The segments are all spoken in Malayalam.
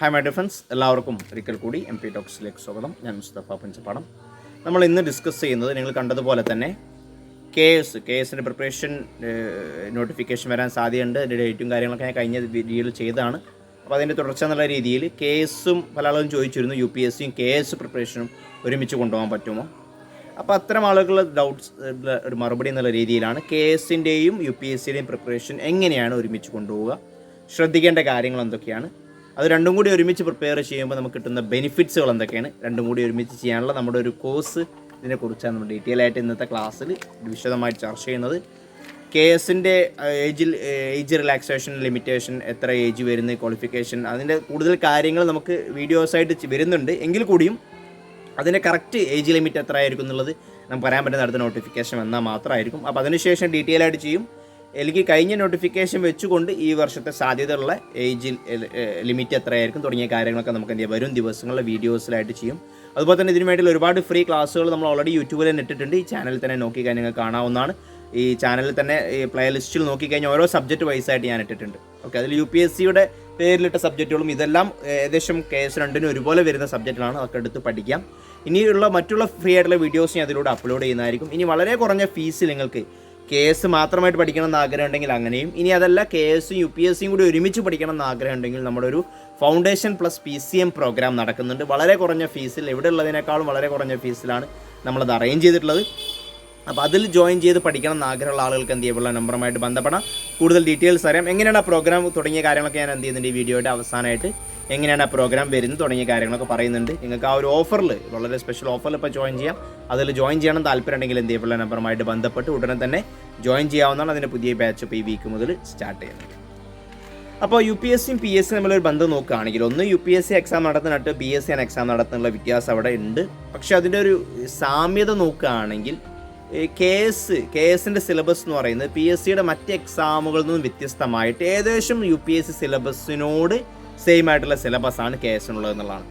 ഹായ് മൈ ഡിയർ ഫ്രണ്ട്സ്, എല്ലാവർക്കും ഒരിക്കൽ കൂടി MP ടോക്സിലേക്ക് സ്വാഗതം. ഞാൻ മുസ്തഫ പഞ്ചപ്പാടം. നമ്മൾ ഇന്ന് ഡിസ്കസ് ചെയ്യുന്നത് നിങ്ങൾ കണ്ടതുപോലെ തന്നെ KASൻ്റെ പ്രിപ്പറേഷൻ നോട്ടിഫിക്കേഷൻ വരാൻ സാധ്യതയുണ്ട്. അതിൻ്റെ ഡേറ്റും കാര്യങ്ങളൊക്കെ ഞാൻ കഴിഞ്ഞ വീഡിയോയിൽ ചെയ്തതാണ്. അപ്പോൾ അതിൻ്റെ തുടർച്ച എന്നുള്ള രീതിയിൽ KASഉം പല ആളുകളും ചോദിച്ചിരുന്നു, UPSCയും KAS പ്രിപ്പറേഷനും ഒരുമിച്ച് കൊണ്ടുപോകാൻ പറ്റുമോ? അപ്പോൾ അത്തരം ആളുകളുടെ ഡൗട്ട്സ് ഒരു മറുപടി എന്നുള്ള രീതിയിലാണ് KASൻ്റെയും UPSCയുടെയും പ്രിപ്പറേഷൻ എങ്ങനെയാണ് ഒരുമിച്ച് കൊണ്ടുപോവുക, ശ്രദ്ധിക്കേണ്ട കാര്യങ്ങൾ എന്തൊക്കെയാണ്, അത് രണ്ടും കൂടി ഒരുമിച്ച് പ്രിപ്പയർ ചെയ്യുമ്പോൾ നമുക്ക് കിട്ടുന്ന ബെനിഫിറ്റ്സുകൾ എന്തൊക്കെയാണ്, രണ്ടും കൂടി ഒരുമിച്ച് ചെയ്യാനുള്ള നമ്മുടെ ഒരു കോഴ്സ്, ഇതിനെക്കുറിച്ചാണ് നമ്മൾ ഡീറ്റെയിൽ ആയിട്ട് ഇന്നത്തെ ക്ലാസ്സിൽ വിശദമായിട്ട് ചർച്ച ചെയ്യുന്നത്. KASൻ്റെ ഏജ് റിലാക്സേഷൻ ലിമിറ്റേഷൻ, എത്ര ഏജ് വരുന്ന ക്വാളിഫിക്കേഷൻ, അതിൻ്റെ കൂടുതൽ കാര്യങ്ങൾ നമുക്ക് വീഡിയോസായിട്ട് വരുന്നുണ്ട്. എങ്കിൽ കൂടിയും അതിൻ്റെ കറക്റ്റ് ഏജ് ലിമിറ്റ് എത്ര ആയിരിക്കും എന്നുള്ളത് നമുക്ക് പറയാൻ പറ്റുന്ന അടുത്ത നോട്ടിഫിക്കേഷൻ വന്നാൽ മാത്രമായിരിക്കും. അപ്പോൾ അതിനുശേഷം ഡീറ്റെയിൽ ആയിട്ട് ചെയ്യും. എനിക്ക് കഴിഞ്ഞ നോട്ടിഫിക്കേഷൻ വെച്ചുകൊണ്ട് ഈ വർഷത്തെ സാധ്യതയുള്ള ഏജ് ലിമിറ്റ് എത്രയായിരിക്കും തുടങ്ങിയ കാര്യങ്ങളൊക്കെ നമുക്ക് എന്ത് ചെയ്യാം വരും ദിവസങ്ങളിലെ വീഡിയോസിലായിട്ട് ചെയ്യും. അതുപോലെ തന്നെ ഇതിനു വേണ്ടിയുള്ള ഒരുപാട് ഫ്രീ ക്ലാസ്സുകൾ നമ്മൾ ഓൾറെഡി യൂട്യൂബിൽ തന്നെ ഇട്ടിട്ടുണ്ട്. ഈ ചാനലിൽ തന്നെ നോക്കിക്കഴിഞ്ഞാൽ നിങ്ങൾക്ക് കാണാവുന്നതാണ്. ഈ ചാനലിൽ തന്നെ ഈ പ്ലേ ലിസ്റ്റിൽ നോക്കിക്കഴിഞ്ഞാൽ ഓരോ സബ്ജക്റ്റ് വൈസായിട്ട് ഞാൻ ഇട്ടിട്ടുണ്ട്. ഓക്കെ, അതിൽ UPSCയുടെ പേരിലിട്ട സബ്ജക്റ്റുകളും ഇതെല്ലാം ഏകദേശം KAS രണ്ടിനും ഒരുപോലെ വരുന്ന സബ്ജക്റ്റുകളാണ്. അതൊക്കെ എടുത്ത് പഠിക്കാം. ഇനിയുള്ള മറ്റുള്ള ഫ്രീ ആയിട്ടുള്ള വീഡിയോസ് ഞാൻ അതിലൂടെ അപ്ലോഡ് ചെയ്യുന്നതായിരിക്കും. ഇനി വളരെ കുറഞ്ഞ ഫീസിൽ നിങ്ങൾക്ക് KAS മാത്രമായിട്ട് പഠിക്കണം എന്ന് ആഗ്രഹം ഉണ്ടെങ്കിൽ അങ്ങനെയും, ഇനി അതല്ല KASഉം UPSCയും കൂടി ഒരുമിച്ച് പഠിക്കണം എന്ന് ആഗ്രഹം ഉണ്ടെങ്കിൽ നമ്മുടെ ഒരു ഫൗണ്ടേഷൻ പ്ലസ് PCM പ്രോഗ്രാം നടക്കുന്നുണ്ട്. വളരെ കുറഞ്ഞ ഫീസിൽ, എവിടെ ഉള്ളതിനേക്കാളും വളരെ കുറഞ്ഞ ഫീസിലാണ് നമ്മളത് അറേഞ്ച് ചെയ്തിട്ടുള്ളത്. അപ്പോൾ അതിൽ ജോയിൻ ചെയ്ത് പഠിക്കണം എന്ന് ആഗ്രഹമുള്ള ആളുകൾക്ക് എന്ത് ചെയ്യുക, നമ്പറുമായിട്ട് ബന്ധപ്പെടാം. കൂടുതൽ ഡീറ്റെയിൽസ് അറിയാം. എങ്ങനെയാണ് ആ പ്രോഗ്രാം തുടങ്ങിയ കാര്യങ്ങളൊക്കെ ഞാൻ എന്ത് ചെയ്യുന്നുണ്ട് ഈ വീഡിയോയുടെ അവസാനമായിട്ട് എങ്ങനെയാണ് ആ പ്രോഗ്രാം വരുന്നത് തുടങ്ങിയ കാര്യങ്ങളൊക്കെ പറയുന്നുണ്ട്. നിങ്ങൾക്ക് ആ ഒരു ഓഫറിൽ, വളരെ സ്പെഷ്യൽ ഓഫറിൽ ഇപ്പോൾ ജോയിൻ ചെയ്യാം. അതിൽ ജോയിൻ ചെയ്യണം താല്പര്യം ഉണ്ടെങ്കിൽ എന്ത് ചെയ്യുക, നമ്പറുമായിട്ട് ബന്ധപ്പെട്ട് ഉടനെ തന്നെ ജോയിൻ ചെയ്യാവുന്നതാണ്. അതിൻ്റെ പുതിയ ബാച്ച് ഇപ്പോൾ ഈ വീക്ക് മുതൽ സ്റ്റാർട്ട് ചെയ്യുന്നത്. അപ്പോൾ UPSCയും PSCയും തമ്മിലൊരു ബന്ധം നോക്കുകയാണെങ്കിൽ, ഒന്ന് UPSC എക്സാം നടത്തുന്നിട്ട് PSC എക്സാം നടത്തുന്നുള്ള വ്യത്യാസം അവിടെ ഉണ്ട്. പക്ഷേ അതിൻ്റെ ഒരു സാമ്യത നോക്കുകയാണെങ്കിൽ KASൻ്റെ സിലബസ് എന്ന് പറയുന്നത് PSCയുടെ മറ്റ് എക്സാമുകളിൽ നിന്നും വ്യത്യസ്തമായിട്ട് ഏകദേശം UPSC സിലബസിനോട് സെയിം ആയിട്ടുള്ള സിലബസാണ് KASനുള്ളത് എന്നുള്ളതാണ്.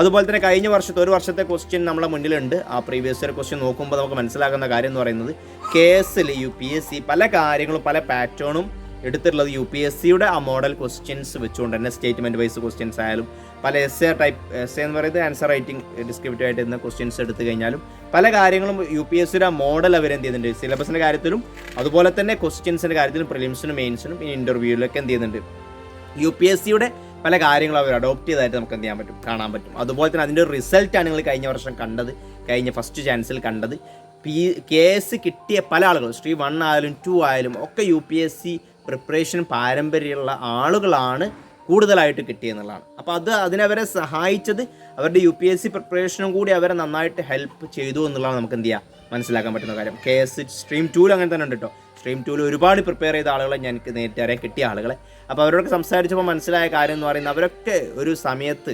അതുപോലെ തന്നെ കഴിഞ്ഞ വർഷത്തെ ഒരു വർഷത്തെ ക്വസ്റ്റ്യൻ നമ്മളെ മുന്നിലുണ്ട്. ആ പ്രീവിയസ് ഇയർ ക്വസ്റ്റ്യൻ നോക്കുമ്പോൾ നമുക്ക് മനസ്സിലാക്കുന്ന കാര്യം എന്ന് പറയുന്നത് KASൽ UPSC പല കാര്യങ്ങളും പല പാറ്റേണും എടുത്തിട്ടുള്ളത് UPSCയുടെ ആ മോഡൽ ക്വസ്റ്റ്യൻസ് വെച്ചുകൊണ്ട് തന്നെ, സ്റ്റേറ്റ്മെൻറ്റ് വൈസ് ക്വസ്റ്റ്യൻസ് ആയാലും പല essay എന്ന് പറയുന്നത് ആൻസർ റൈറ്റിംഗ് ഡിസ്ക്രിപ്റ്റീവ് ആയിട്ട് ഇരുന്ന ക്വസ്റ്റ്യൻസ് എടുത്തു കഴിഞ്ഞാലും പല കാര്യങ്ങളും UPSCയുടെ ആ മോഡൽ അവരെന്ത് ചെയ്യുന്നുണ്ട്, സിലബസിൻ്റെ കാര്യത്തിലും അതുപോലെ തന്നെ ക്വസ്റ്റ്യൻസിൻ്റെ കാര്യത്തിലും പ്രിലിംസിനും മെയിൻസിനും ഈ ഇൻ്റർവ്യൂവിലൊക്കെ എന്ത് ചെയ്യുന്നുണ്ട്, UPSCയുടെ പല കാര്യങ്ങളും അവർ അഡോപ്റ്റ് ചെയ്തതായിട്ട് നമുക്ക് എന്ത് ചെയ്യാൻ പറ്റും, കാണാൻ പറ്റും. അതുപോലെ തന്നെ അതിൻ്റെ ഒരു റിസൾട്ടാണ് നിങ്ങൾ കഴിഞ്ഞ വർഷം കണ്ടത്, കഴിഞ്ഞ ഫസ്റ്റ് ചാൻസിൽ കണ്ടത്. KAS കിട്ടിയ പല ആളുകളും സ്ട്രീം 1 ആയാലും 2 ആയാലും ഒക്കെ UPSC പ്രിപ്പറേഷൻ പാരമ്പര്യമുള്ള ആളുകളാണ് കൂടുതലായിട്ട് കിട്ടിയെന്നുള്ളതാണ്. അപ്പോൾ അതിനവരെ സഹായിച്ചത് അവരുടെ UPSC പ്രിപ്പറേഷനും കൂടി അവരെ നന്നായിട്ട് ഹെൽപ്പ് ചെയ്തു എന്നുള്ളതാണ് നമുക്ക് എന്ത് ചെയ്യുക മനസ്സിലാക്കാൻ പറ്റുന്ന കാര്യം. KAS സ്ട്രീം 2 അങ്ങനെ തന്നെ ഉണ്ട് കേട്ടോ. സ്ട്രീം 2 ഒരുപാട് പ്രിപ്പയർ ചെയ്ത ആളുകളെ എനിക്ക് നേരിട്ട് അറിയാൻ കിട്ടിയ ആളുകളെ. അപ്പോൾ അവരോടൊക്കെ സംസാരിച്ചപ്പോൾ മനസ്സിലായ കാര്യം എന്ന് പറയുന്നത് അവരൊക്കെ ഒരു സമയത്ത്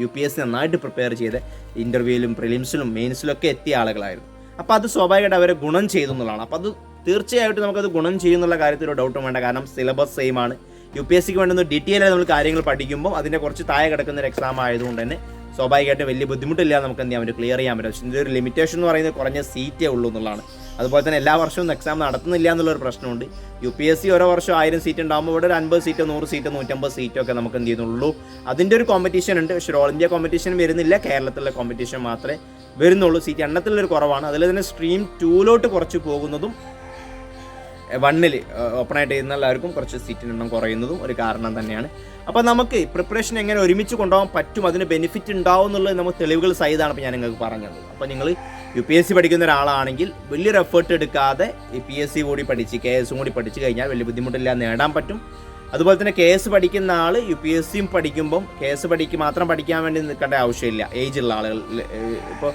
UPSC നന്നായിട്ട് പ്രിപ്പയർ ചെയ്ത് ഇൻ്റർവ്യൂവിലും പ്രിലിംസിലും മെയിൻസിലൊക്കെ എത്തിയ ആളുകളായിരുന്നു. അപ്പോൾ അത് സ്വാഭാവികമായിട്ട് അവരെ ഗുണം ചെയ്തു എന്നുള്ളതാണ്. അപ്പോൾ അത് തീർച്ചയായിട്ടും നമുക്കത് ഗുണം ചെയ്യുന്നുള്ള കാര്യത്തിൽ ഒരു ഡൗട്ടും വേണ്ട. കാരണം സിലബസ് സെയിം ആണ്. UPSCക്ക് വേണ്ടുന്ന ഡീറ്റെയിൽ ആയി നമ്മൾ കാര്യങ്ങൾ പഠിക്കുമ്പോൾ അതിൻ്റെ കുറച്ച് താഴെ കിടക്കുന്ന ഒരു എക്സാം ആയതുകൊണ്ട് തന്നെ സ്വാഭാവികമായിട്ട് വലിയ ബുദ്ധിമുട്ടില്ലാതെ നമുക്ക് എന്ത് ചെയ്യാൻ പറ്റും, ക്ലിയർ ചെയ്യാൻ പറ്റും. പക്ഷേ ഇതിൻ്റെ ഒരു ലിമിറ്റേഷൻ എന്ന് പറയുന്നത് കുറഞ്ഞ സീറ്റേ ഉള്ളൂ എന്നുള്ളതാണ്. അതുപോലെ തന്നെ എല്ലാ വർഷവും എക്സാം നടത്തുന്നില്ല എന്നുള്ളൊരു പ്രശ്നമുണ്ട്. UPSC ഓരോ വർഷം 1000 സീറ്റ് ഉണ്ടാകുമ്പോൾ ഇവിടെ ഒരു 50 സീറ്റ് 100 സീറ്റ് 150 സീറ്റൊക്കെ നമുക്ക് എന്ത് ചെയ്യുന്നുള്ളൂ. അതിൻ്റെ ഒരു കോമ്പറ്റീഷൻ ഉണ്ട്. പക്ഷേ ഓൾ ഇന്ത്യ കോമ്പറ്റീഷൻ വരുന്നില്ല, കേരളത്തിലെ കോമ്പറ്റീഷൻ മാത്രമേ വരുന്നുള്ളൂ. സീറ്റ് എണ്ണത്തിലൊരു കുറവാണ്. അതിൽ തന്നെ സ്ട്രീം 2 കുറച്ച് പോകുന്നതും 1 ഓപ്പണായിട്ട് ചെയ്യുന്ന എല്ലാവർക്കും കുറച്ച് സീറ്റിൻ്റെ എണ്ണം കുറയുന്നതും ഒരു കാരണം തന്നെയാണ്. അപ്പോൾ നമുക്ക് പ്രിപ്പറേഷൻ എങ്ങനെ ഒരുമിച്ച് കൊണ്ടുപോകാൻ പറ്റും, അതിന് ബെനിഫിറ്റ് ഉണ്ടാവും എന്നുള്ളത് നമുക്ക് തെളിവുകൾ സഹിതമാണ് ഇപ്പോൾ ഞാൻ നിങ്ങൾക്ക് പറഞ്ഞത്. അപ്പോൾ നിങ്ങൾ UPSC പഠിക്കുന്ന ഒരാളാണെങ്കിൽ വലിയൊരു എഫേർട്ട് എടുക്കാതെ ഈ PSC കൂടി പഠിച്ച് KASഉം കൂടി പഠിച്ചു കഴിഞ്ഞാൽ വലിയ ബുദ്ധിമുട്ടില്ലാതെ നേടാൻ പറ്റും. അതുപോലെ തന്നെ KAS പഠിക്കുന്ന ആൾ UPSCയും പഠിക്കുമ്പം KAS മാത്രം പഠിക്കാൻ വേണ്ടി നിൽക്കേണ്ട ആവശ്യമില്ല. ഏജുള്ള ആളുകൾ ഇപ്പോൾ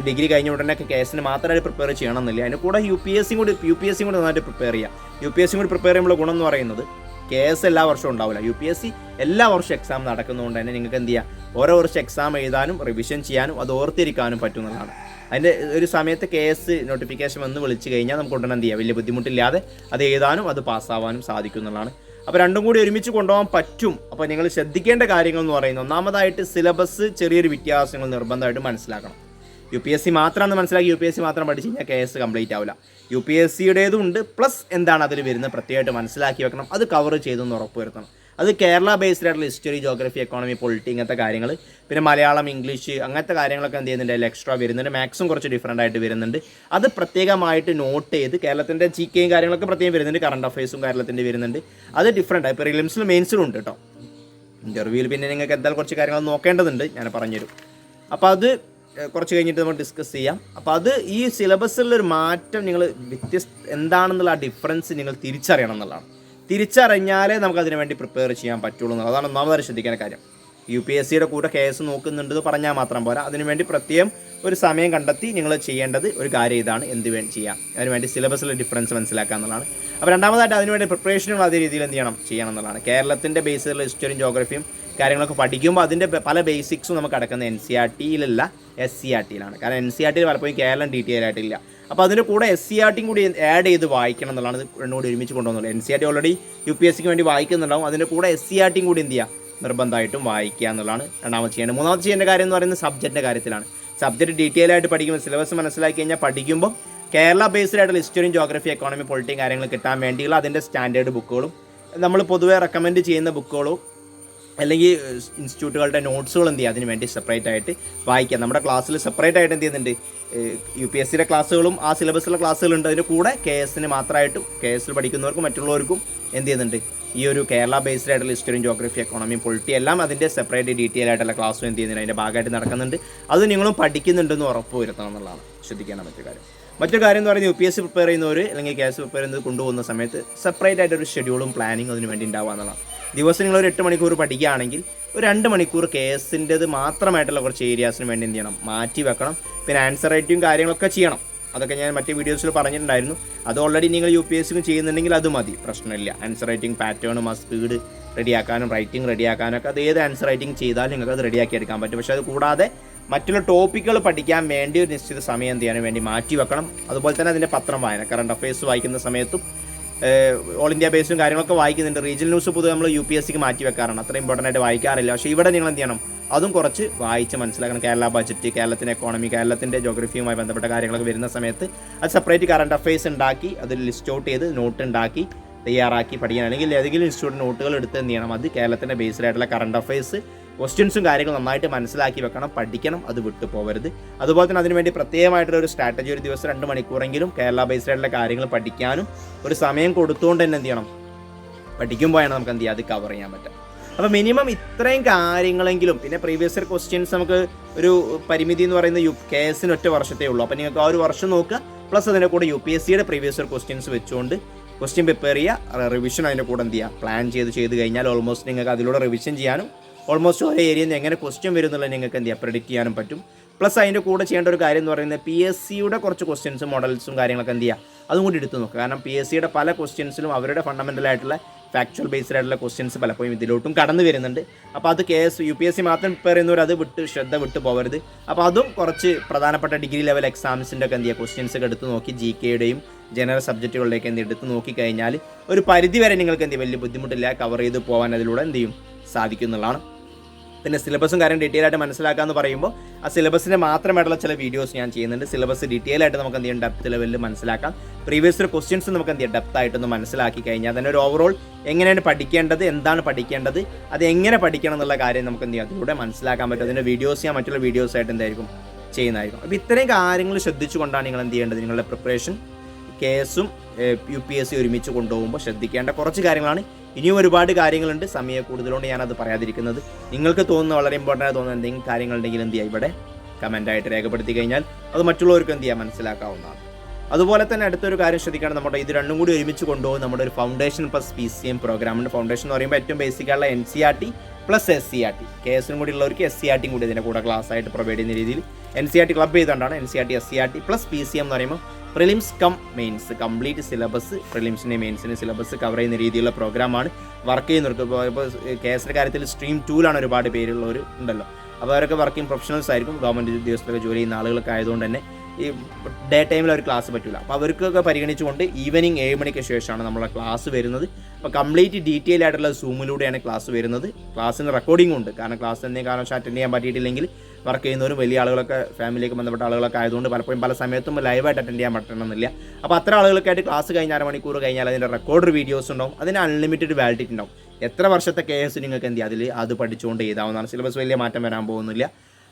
ഡിഗ്രി കഴിഞ്ഞ ഉടനെ KASന് മാത്രമായിട്ട് പ്രിപ്പയർ ചെയ്യണമെന്നില്ല. അതിന് കൂടെ UPSCയും കൂടി നന്നായിട്ട് പ്രിപ്പയർ ചെയ്യുക. UPSCയും കൂടി പ്രിപ്പയർ ചെയ്യുമ്പോൾ ഗുണം എന്ന് പറയുന്നത് KAS എല്ലാ വർഷവും ഉണ്ടാവില്ല. UPSC എല്ലാ വർഷവും എക്സാം നടക്കുന്നതുകൊണ്ട് തന്നെ നിങ്ങൾക്ക് എന്ത് ചെയ്യാം, ഓരോ വർഷം എക്സാം എഴുതാനും റിവിഷൻ ചെയ്യാനും അത് ഓർത്തിരിക്കാനും പറ്റുന്നതാണ്. അതിൻ്റെ ഒരു സമയത്ത് KAS നോട്ടിഫിക്കേഷൻ വന്ന് വിളിച്ചു കഴിഞ്ഞാൽ നമുക്ക് ഉടനെ എന്ത് ചെയ്യാം, വലിയ ബുദ്ധിമുട്ടില്ലാതെ അത് എഴുതാനും അത് പാസ്സാവാനും സാധിക്കുന്നതാണ്. അപ്പോൾ രണ്ടും കൂടി ഒരുമിച്ച് കൊണ്ടുപോകാൻ പറ്റും. അപ്പോൾ നിങ്ങൾ ശ്രദ്ധിക്കേണ്ട കാര്യങ്ങൾ എന്ന് പറയുന്നത്, ഒന്നാമതായിട്ട് സിലബസ് ചെറിയൊരു വ്യത്യാസങ്ങൾ നിർബന്ധമായിട്ട് മനസ്സിലാക്കണം. UPSC മാത്രമാണെന്ന് മനസ്സിലാക്കി UPSC മാത്രം പഠിച്ച് കഴിഞ്ഞാൽ KAS കംപ്ലീറ്റ് ആവില്ല. UPSCയുടേതും ഉണ്ട്, പ്ലസ് എന്താണ് അതിൽ വരുന്നത് പ്രത്യേകമായിട്ട് മനസ്സിലാക്കി വെക്കണം. അത് കവർ ചെയ്തെന്ന് ഉറപ്പ് വരുത്തണം. അത് കേരള ബേസ്ഡ് ആയിട്ടുള്ള ഹിസ്റ്ററി, ജോഗ്രഫി, എക്കോണമി, പൊളിറ്റി ഇങ്ങനത്തെ കാര്യങ്ങൾ, പിന്നെ മലയാളം, ഇംഗ്ലീഷ് അങ്ങനത്തെ കാര്യങ്ങളൊക്കെ എന്ത് ചെയ്യുന്നുണ്ട്, അതിൽ എക്സ്ട്രാ വരുന്നുണ്ട്. മാത്സും കുറച്ച് ഡിഫറൻ്റ് ആയിട്ട് വരുന്നുണ്ട്. അത് പ്രത്യേകമായിട്ട് നോട്ട് ചെയ്ത് കേരളത്തിൻ്റെ GKയും കാര്യങ്ങളൊക്കെ പ്രത്യേകം വരുന്നുണ്ട്. കറണ്ട് അഫയേഴ്സും കേരളത്തിൻ്റെ വരുന്നുണ്ട്. അത് ഡിഫറൻ്റ്. ഇപ്പോൾ പ്രിലിംസിലും മെയിൻസിലും ഉണ്ട് കേട്ടോ. ഇൻ്റർവ്യൂവിൽ പിന്നെ നിങ്ങൾക്ക് എന്തായാലും കുറച്ച് കാര്യങ്ങൾ നോക്കേണ്ടതുണ്ട്, ഞാൻ പറഞ്ഞുതരും. അപ്പോൾ അത് കുറച്ച് കഴിഞ്ഞിട്ട് നമ്മൾ ഡിസ്കസ് ചെയ്യാം. അപ്പോൾ അത് ഈ സിലബസിലൊരു മാറ്റം നിങ്ങൾ എന്താണെന്നുള്ള ആ ഡിഫറൻസ് നിങ്ങൾ തിരിച്ചറിയണം എന്നുള്ളതാണ്. തിരിച്ചറിഞ്ഞാലേ നമുക്ക് അതിനു വേണ്ടി പ്രിപ്പയർ ചെയ്യാൻ പറ്റുള്ളൂ എന്നുള്ളത്. അതാണ് ഒന്നാമതായി ശ്രദ്ധിക്കേണ്ട കാര്യം. UPSCയുടെ കൂടെ KS നോക്കുന്നുണ്ടെന്ന് പറഞ്ഞാൽ മാത്രം പോരാ, അതിനുവേണ്ടി പ്രത്യേകം ഒരു സമയം കണ്ടെത്തി നിങ്ങൾ ചെയ്യേണ്ടത് ഒരു കാര്യം ഇതാണ്. എന്ത് വേണ്ടി ചെയ്യാം, അതിനുവേണ്ടി സിലബസിലെ ഡിഫറൻസ് മനസ്സിലാക്കുക എന്നുള്ളതാണ്. അപ്പോൾ രണ്ടാമതായിട്ട് അതിനുവേണ്ടി പ്രിപ്പറേഷനുകൾ അതേ രീതിയിൽ എന്ത് ചെയ്യണം എന്നുള്ളതാണ്. കേരളത്തിൻ്റെ ബേസിലുള്ള ഹിസ്റ്ററിയും ജോഗ്രഫിയും കാര്യങ്ങളൊക്കെ പഠിക്കുമ്പോൾ അതിൻ്റെ പല ബേസിക്സും നമുക്ക് അടക്കുന്നത് NCERTയിലല്ല, SCERTയിലാണ്. കാരണം NCERTയിൽ പലപ്പോഴും കേരളം ഡീറ്റെയിൽ ആയിട്ടില്ല. അപ്പോൾ അതിൻ്റെ കൂടെ SCERTയും കൂടി ആഡ് ചെയ്ത് വായിക്കണം എന്നുള്ളതാണ്. ഇത് രണ്ടും കൂടി ഒരുമിച്ച് കൊണ്ടുവന്നുള്ളൂ. NCERT ഓൾറെഡി UPSCക്ക് വേണ്ടി വായിക്കുന്നുണ്ടാവും. അതിൻ്റെ കൂടെ SCERTയും കൂടി എന്ത് ചെയ്യുക, നിർബന്ധമായിട്ടും വായിക്കുക എന്നുള്ളതാണ് രണ്ടാമത് ചെയ്യേണ്ടത്. മൂന്നാമത് ചെയ്യേണ്ട കാര്യം എന്ന് പറയുന്നത് സബ്ജക്റ്റിൻ്റെ കാര്യത്തിലാണ്. സബ്ജക്റ്റ് ഡീറ്റെയിൽ ആയിട്ട് പഠിക്കുമ്പോൾ സിലബസ് മനസ്സിലാക്കി കഴിഞ്ഞാൽ പഠിക്കുമ്പോൾ കേരള ബേസ്ഡ് ആയിട്ടുള്ള ഹിസ്റ്ററിയും ജോഗ്രഫി, എക്കോണമി, പൊളിറ്റിയും കാര്യങ്ങൾ കിട്ടാൻ വേണ്ടിയുള്ള അതിൻ്റെ സ്റ്റാൻഡേർഡ് ബുക്കുകളും നമ്മൾ പൊതുവെ റെക്കമെൻഡ് ചെയ്യുന്ന ബുക്കുകളും അല്ലെങ്കിൽ ഇൻസ്റ്റിറ്റ്യൂട്ടുകളുടെ നോട്ട്സുകൾ എന്ത് ചെയ്യുക, അതിന് വേണ്ടി സെപ്പറേറ്റ് ആയിട്ട് വായിക്കുക. നമ്മുടെ ക്ലാസ്സിൽ സെപ്പറേറ്റ് ആയിട്ട് എന്ത് ചെയ്യുന്നുണ്ട്, UPSCയുടെ ക്ലാസ്സുകളും ആ സിലബസിലുള്ള ക്ലാസ്സുകളുണ്ട്. അതിൻ്റെ കൂടെ KSന് മാത്രമായിട്ടും KSൽ പഠിക്കുന്നവർക്കും മറ്റുള്ളവർക്കും എന്ത് ചെയ്യുന്നുണ്ട്, ഈ ഒരു കേരള ബേസ്ഡ് ആയിട്ടുള്ള ഹിസ്റ്ററിയും ജോഗ്രഫി, എക്കോണമി, പൊളിറ്റി എല്ലാം അതിൻ്റെ സെപ്പറേറ്റ് ഡീറ്റെയിൽ ആയിട്ടുള്ള ക്ലാസ്സും എന്ത് ചെയ്യുന്നുണ്ട്, അതിൻ്റെ ഭാഗമായിട്ട് നടക്കുന്നുണ്ട്. അത് നിങ്ങളും പഠിക്കുന്നുണ്ടെന്ന് ഉറപ്പ് വരുത്തണം എന്നുള്ളതാണ് ശ്രദ്ധിക്കേണ്ട മറ്റൊരു കാര്യം എന്ന് പറയുന്നത് UPSC പ്രിപ്പയർ ചെയ്യുന്നവർ അല്ലെങ്കിൽ KS പ്രിപ്പയർ ചെയ്യുന്നത് കൊണ്ടുപോകുന്ന സമയത്ത് സെപ്പറേറ്റ് ആയിട്ടൊരു ഷെഡ്യൂളും പ്ലാനിങ്ങും അതിന് വേണ്ടി ഉണ്ടാവുക എന്നുള്ളതാണ്. ദിവസം നിങ്ങൾ ഒരു 8 മണിക്കൂർ പഠിക്കുകയാണെങ്കിൽ ഒരു 2 മണിക്കൂർ KSൻ്റെത് മാത്രമായിട്ടുള്ള കുറച്ച് ഏരിയാസിന് വേണ്ടി എന്ത് ചെയ്യണം, മാറ്റി വെക്കണം. പിന്നെ ആൻസർ റൈറ്റിംഗ് കാര്യങ്ങളൊക്കെ ചെയ്യണം. അതൊക്കെ ഞാൻ മറ്റേ വീഡിയോസിൽ പറഞ്ഞിട്ടുണ്ടായിരുന്നു. അത് ഓൾറെഡി നിങ്ങൾ UPSCക്ക് ചെയ്യുന്നുണ്ടെങ്കിൽ അത് മതി, പ്രശ്നമില്ല. ആൻസർ റൈറ്റിംഗ് പാറ്റേണും ആ സ്പീഡ് റെഡിയാക്കാനും റൈറ്റിംഗ് റെഡിയാക്കാനൊക്കെ അത് ഏത് ആൻസർ റൈറ്റിംഗ് ചെയ്താലും നിങ്ങൾക്ക് അത് റെഡിയാക്കി എടുക്കാൻ പറ്റും. പക്ഷേ അത് കൂടാതെ മറ്റുള്ള ടോപ്പിക്കുകൾ പഠിക്കാൻ വേണ്ടി ഒരു നിശ്ചിത സമയം എന്ത് ചെയ്യാനും വേണ്ടി മാറ്റി വെക്കണം. അതുപോലെ തന്നെ അതിൻ്റെ പത്രം വായന, കറണ്ട് അഫയേഴ്സ് വായിക്കുന്ന സമയത്തും ഓൾ ഇന്ത്യ ബേസും കാര്യങ്ങളൊക്കെ വായിക്കുന്നുണ്ട്. റീജിയൽ ന്യൂസ് പൊതുവെ നമ്മൾ UPSCക്ക് മാറ്റി വെക്കാറാണ്, അത്ര ഇമ്പോർട്ടൻ്റ് ആയിട്ട് വായിക്കാറില്ല. പക്ഷേ ഇവിടെ നിങ്ങൾ എന്ത് ചെയ്യണം, അതും കുറച്ച് വായിച്ച് മനസ്സിലാക്കണം. കേരള ബജറ്റ്, കേരളത്തിൻ്റെ എക്കോണമി, കേരളത്തിൻ്റെ ജോഗ്രഫിയുമായി ബന്ധപ്പെട്ട കാര്യങ്ങളൊക്കെ വരുന്ന സമയത്ത് അത് സെപ്പറേറ്റ് കറണ്ട് അഫയേഴ്സ് ഉണ്ടാക്കി അതിൽ ലിസ്റ്റ് ഔട്ട് ചെയ്ത് നോട്ട് ഉണ്ടാക്കി തയ്യാറാക്കി പഠിക്കാൻ, അല്ലെങ്കിൽ ഏതെങ്കിലും ഇൻസ്റ്റിറ്റ്യൂട്ട് നോട്ടുകൾ എടുത്ത് എന്ത് ചെയ്യണം, അത് കേരളത്തിൻ്റെ ബേസ്ഡ് ആയിട്ടുള്ള കറണ്ട് അഫയേഴ്സ് ക്വസ്റ്റ്യൻസും കാര്യങ്ങളും നന്നായിട്ട് മനസ്സിലാക്കി വെക്കണം, പഠിക്കണം, അത് വിട്ടു പോകരുത്. അതുപോലെ തന്നെ അതിനുവേണ്ടി പ്രത്യേകമായിട്ടുള്ള ഒരു സ്ട്രാറ്റജി, ഒരു ദിവസം 2 മണിക്കൂറെങ്കിലും കേരള ബേസ്ഡ് ആയിട്ടുള്ള കാര്യങ്ങൾ പഠിക്കാനും ഒരു സമയം കൊടുത്തുകൊണ്ട് തന്നെ എന്ത് ചെയ്യണം, പഠിക്കുമ്പോഴാണ് നമുക്ക് എന്ത് ചെയ്യുക, അത് കവർ ചെയ്യാൻ പറ്റുക. അപ്പോൾ മിനിമം ഇത്രയും കാര്യങ്ങളെങ്കിലും, പിന്നെ പ്രീവിയസ് ഇയർ ക്വസ്റ്റ്യൻസ് നമുക്ക് ഒരു പരിമിതി എന്ന് പറയുന്നത് KSന് 1 വർഷത്തേ ഉള്ളൂ. അപ്പോൾ നിങ്ങൾക്ക് ആ ഒരു വർഷം നോക്കുക, പ്ലസ് അതിൻ്റെ കൂടെ UPSCയുടെ പ്രീവിയസ് ഇയർ ക്വസ്റ്റ്യൻസ് വെച്ചുകൊണ്ട് ക്വസ്റ്റ്യൻ പ്രിപ്പയർ ചെയ്യുക, റിവിഷൻ അതിൻ്റെ കൂടെ എന്ത് ചെയ്യുക, പ്ലാൻ ചെയ്ത് കഴിഞ്ഞാൽ ഓൾമോസ്റ്റ് നിങ്ങൾക്ക് അതിലൂടെ റിവിഷൻ ചെയ്യാനും ഓൾമോസ്റ്റ് ഒരേ ഏരിയയിൽ നിന്ന് എങ്ങനെ ക്വസ്റ്റ്യൻ വരും എന്നുള്ളത് നിങ്ങൾക്ക് എന്ത് ചെയ്യുക, പ്രെഡിക്റ്റ് ചെയ്യാനും പറ്റും. പ്ലസ് അതിൻ്റെ കൂടെ ചെയ്യേണ്ട ഒരു കാര്യം എന്ന് പറയുന്നത് PSCയുടെ കുറച്ച് ക്വസ്റ്റ്യൻസും മോഡൽസും കാര്യങ്ങളൊക്കെ എന്ത് ചെയ്യുക, അതും കൂടി എടുത്ത് നോക്കുക. കാരണം PSCയുടെ പല ക്വസ്റ്റ്യൻസിലും അവരുടെ ഫണ്ടമെൻ്റൽ ആയിട്ടുള്ള ഫാക്ച്വൽ ബേസ്ഡ് ആയിട്ടുള്ള ക്വസ്റ്റ്യൻസ് പലപ്പോഴും ഇതിലോട്ടും കടന്നു വരുന്നുണ്ട്. അപ്പോൾ അത് UPSC മാത്രം പ്രിപ്പയർ ചെയ്യുന്നവർ അത് ശ്രദ്ധ വിട്ട് പോകരുത്. അപ്പോൾ അതും കുറച്ച് പ്രധാനപ്പെട്ട ഡിഗ്രി ലെവൽ എക്സാംസിൻ്റെ ഒക്കെ എന്ത് ചെയ്യുക, ക്വസ്റ്റ്യൻസ് ഒക്കെ എടുത്ത് നോക്കി GKയുടെയും ജനറൽ സബ്ജക്റ്റുകളിലേക്ക് എന്ത് എടുത്ത് നോക്കി കഴിഞ്ഞാൽ ഒരു പരിധി വരെ നിങ്ങൾക്ക് എന്ത് ചെയ്യും, വലിയ ബുദ്ധിമുട്ടില്ല, കവർ ചെയ്ത് പോകാൻ അതിലൂടെ എന്ത് ചെയ്യും, സാധിക്കുന്നുള്ളതാണ്. പിന്നെ സിലബസും കാര്യം ഡീറ്റെയിൽ ആയിട്ട് മനസ്സിലാക്കാമെന്ന് പറയുമ്പോൾ ആ സിലബസിൻ്റെ മാത്രമായിട്ടുള്ള ചില വീഡിയോസ് ഞാൻ ചെയ്യുന്നുണ്ട്. സിലബസ് ഡീറ്റെയിൽ ആയിട്ട് നമുക്ക് എന്ത് ചെയ്യും, ഡെപ്ത് ലെവലിൽ മനസ്സിലാക്കാം. പ്രീവിയസ് ഇയർ ക്വസ്റ്റ്യൻസ് നമുക്ക് എന്ത് ചെയ്യാം, ഡെപ്ത് ആയിട്ടൊന്ന് മനസ്സിലാക്കി കഴിഞ്ഞാൽ തന്നെ ഒരു ഓവറോൾ എങ്ങനെയാണ് പഠിക്കേണ്ടത്, എന്താണ് പഠിക്കേണ്ടത്, അത് എങ്ങനെ പഠിക്കണം എന്നുള്ള കാര്യം നമുക്ക് എന്ത് ചെയ്യാം, അതിലൂടെ മനസ്സിലാക്കാൻ പറ്റും. അതിൻ്റെ വീഡിയോസ് ഞാൻ മറ്റുള്ള വീഡിയോസ് ആയിട്ട് എന്തായിരിക്കും ചെയ്യുന്നതായിരിക്കും. അപ്പോൾ ഇത്രയും കാര്യങ്ങൾ ശ്രദ്ധിച്ചുകൊണ്ടാണ് നിങ്ങൾ എന്ത് ചെയ്യേണ്ടത്, നിങ്ങളുടെ പ്രിപ്പറേഷൻ KSഉം UPSC ഒരുമിച്ച് കൊണ്ടുപോകുമ്പോൾ ശ്രദ്ധിക്കേണ്ട കുറച്ച് കാര്യങ്ങളാണ്. ഇനിയും ഒരുപാട് കാര്യങ്ങളുണ്ട്, സമയം കൂടുതലുകൊണ്ട് ഞാനത് പറയാതിരിക്കുന്നത്. നിങ്ങൾക്ക് തോന്നുന്ന വളരെ ഇമ്പോർട്ടൻ്റ് ആയി തോന്നുന്ന എന്തെങ്കിലും കാര്യങ്ങളുണ്ടെങ്കിൽ എന്ത് ചെയ്യുക, ഇവിടെ കമൻറ്റായിട്ട് രേഖപ്പെടുത്തി കഴിഞ്ഞാൽ അത് മറ്റുള്ളവർക്ക് എന്ത് ചെയ്യാം, മനസ്സിലാക്കാവുന്നതാണ്. അതുപോലെ തന്നെ അടുത്തൊരു കാര്യം ശ്രദ്ധിക്കണം, നമ്മുടെ ഇത് രണ്ടും കൂടി ഒരുമിച്ച് കൊണ്ടുപോകും നമ്മുടെ ഒരു ഫൗണ്ടേഷൻ പ്ലസ് PCM പ്രോഗ്രാമിൻ്റെ. ഫൗണ്ടേഷൻ എന്ന് പറയുമ്പോൾ ഏറ്റവും ബേസിക് ആയിട്ടുള്ള NCERT പ്ലസ് SCERT, KSനും കൂടി ഉള്ളവർക്ക് SCERTയും കൂടി ഇതിൻ്റെ കൂടെ ക്ലാസ് ആയിട്ട് പ്രൊവൈഡ് ചെയ്യുന്ന രീതിയിൽ NCERT ക്ലബ് ചെയ്തുകൊണ്ടാണ് NCERT SCERT പ്ലസ് PCM എന്ന് പറയുമ്പോൾ prelims cum mains complete syllabus, പ്രിലിംസിൻ്റെ മെയിൻസിൻ്റെ സിലബസ് കവർ ചെയ്യുന്ന രീതിയിലുള്ള പ്രോഗ്രാമാണ് വർക്ക് ചെയ്യുന്നവർക്ക്. ഇപ്പോൾ KSൻ്റെ കാര്യത്തിൽ സ്ട്രീം 2ലാണ് ഒരുപാട് പേരുള്ളവർ ഉണ്ടല്ലോ. അപ്പോൾ അവരൊക്കെ വർക്കിംഗ് പ്രൊഫഷണൽസ് ആയിരിക്കും, ഗവൺമെൻറ് ഉദ്യോഗസ്ഥരൊക്കെ ജോലി ചെയ്യുന്ന ആളുകളൊക്കെ ആയതുകൊണ്ട് തന്നെ ഈ ഡേ ടൈമിൽ ഒരു ക്ലാസ് പറ്റില്ല. അപ്പോൾ അവർക്കൊക്കെ പരിഗണിച്ചുകൊണ്ട് ഈവനിങ് 7 മണിക്ക് ശേഷമാണ് നമ്മളെ ക്ലാസ് വരുന്നത്. അപ്പോൾ കംപ്ലീറ്റ് ഡീറ്റെയിൽ ആയിട്ടുള്ള സൂമിലൂടെയാണ് ക്ലാസ് വരുന്നത്. ക്ലാസ്സിന് റെക്കോർഡിംഗ് ഉണ്ട്, കാരണം ക്ലാസ് എന്തെങ്കിലും കാരണവശാൽ അറ്റൻഡ് ചെയ്യാൻ പറ്റിയിട്ടില്ലെങ്കിൽ വർക്ക് ചെയ്യുന്നവരും വലിയ ആളുകളൊക്കെ ഫാമിലിയൊക്കെ ബന്ധപ്പെട്ട ആളുകളൊക്കെ ആയതുകൊണ്ട് പലപ്പോഴും പല സമയത്തും ലൈവായിട്ട് അറ്റൻഡ് ചെയ്യാൻ പറ്റണമെന്നില്ല. അപ്പോൾ അത്ര ആളുകൾക്കായിട്ട് ക്ലാസ് കഴിഞ്ഞ 1/2 മണിക്കൂർ കഴിഞ്ഞാൽ അതിൻ്റെ റെക്കോർഡ് വീഡിയോസ് ഉണ്ടാവും. അതിന് അൺലിമിറ്റഡ് വാലിഡിറ്റി ഉണ്ടാവും. എത്ര വർഷത്തെ KS നിങ്ങൾക്ക് എന്ത് ചെയ്യാം അതിൽ അത് പഠിച്ചുകൊണ്ട് എഴുതാവുന്നതാണ്. സിലബസ് വലിയ മാറ്റം വരാൻ പോകുന്നില്ല.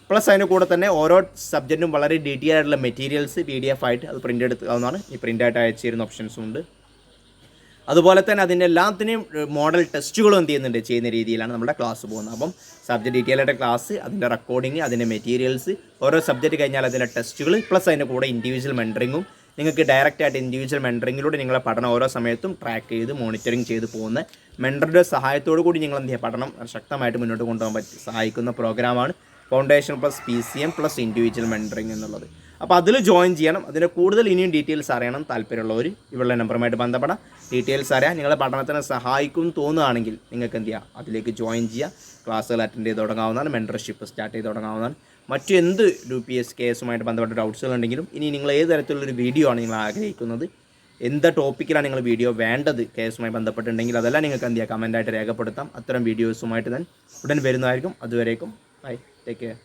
പ്ലസ് അതിൻ്റെ കൂടെ തന്നെ ഓരോ സബ്ജക്റ്റും വളരെ ഡീറ്റെയിൽ ആയിട്ടുള്ള മെറ്റീരിയൽസ് PDF ആയിട്ട് അത് പ്രിൻ്റ് എടുക്കാവുന്നതാണ്. ഈ പ്രിൻ്റായിട്ട് അയച്ചു തരുന്ന ഓപ്ഷൻസും ഉണ്ട്. അതുപോലെ തന്നെ അതിൻ്റെ എല്ലാത്തിനെയും മോഡൽ ടെസ്റ്റുകളും എന്ത് ചെയ്യുന്ന രീതിയിലാണ് നമ്മുടെ ക്ലാസ് പോകുന്നത്. അപ്പം സബ്ജക്റ്റ് ഡീറ്റെയിൽ ആയിട്ട് ക്ലാസ്, അതിൻ്റെ റെക്കോർഡിങ്, അതിൻ്റെ മെറ്റീരിയൽസ്, ഓരോ സബ്ജക്റ്റ് കഴിഞ്ഞാൽ അതിൻ്റെ ടെസ്റ്റുകൾ, പ്ലസ് അതിൻ്റെ കൂടെ ഇൻഡിവിജ്വൽ മെൻറ്ററിങ്ങും നിങ്ങൾക്ക് ഡയറക്റ്റ് ആയിട്ട് ഇൻഡിവിജ്വൽ മെൻറ്ററിങ്ങിലൂടെ നിങ്ങളെ പഠനം ഓരോ സമയത്തും ട്രാക്ക് ചെയ്ത് മോണിറ്ററിങ് ചെയ്ത് പോകുന്ന മെൻറ്ററുടെ സഹായത്തോടു കൂടി നിങ്ങൾ എന്ത് ചെയ്യുക പഠനം ശക്തമായിട്ട് മുന്നോട്ട് കൊണ്ടുപോകാൻ സഹായിക്കുന്ന പ്രോഗ്രാമാണ് foundation plus PCM plus individual mentoring എന്നുള്ളത്. അപ്പോൾ അതിൽ ജോയിൻ ചെയ്യണം. അതിൻ്റെ കൂടുതൽ ഇനിയും ഡീറ്റെയിൽസ് അറിയണം താല്പര്യമുള്ളവർ ഇവളുടെ നമ്പറുമായിട്ട് ബന്ധപ്പെടാം. ഡീറ്റെയിൽസ് അറിയാം. നിങ്ങളെ പഠനത്തിന് സഹായിക്കും തോന്നുകയാണെങ്കിൽ നിങ്ങൾക്ക് എന്ത് ചെയ്യുക, അതിലേക്ക് ജോയിൻ ചെയ്യുക. ക്ലാസ്സുകൾ അറ്റൻഡ് ചെയ്ത് തുടങ്ങാവുന്നതാണ്. മെൻറ്റർഷിപ്പ് സ്റ്റാർട്ട് ചെയ്ത് തുടങ്ങാവുന്നതാണ്. മറ്റു എന്ത് UPSC കേസുമായിട്ട് ബന്ധപ്പെട്ട ഡൗട്ട്സുകൾ ഉണ്ടെങ്കിലും ഇനി നിങ്ങൾ ഏത് തരത്തിലുള്ളൊരു വീഡിയോ ആണ് നിങ്ങൾ ആഗ്രഹിക്കുന്നത്, എന്ത് ടോപ്പിക്കിലാണ് നിങ്ങൾ വീഡിയോ വേണ്ടത് കേസുമായി ബന്ധപ്പെട്ടുണ്ടെങ്കിൽ അതെല്ലാം നിങ്ങൾക്ക് എന്ത് ചെയ്യുക കമൻറ്റായിട്ട് രേഖപ്പെടുത്താം. അത്തരം വീഡിയോസുമായിട്ട് ഞാൻ ഉടൻ വരുന്നതായിരിക്കും. അതുവരേക്കും ബൈ, ടേക്ക് കെയർ.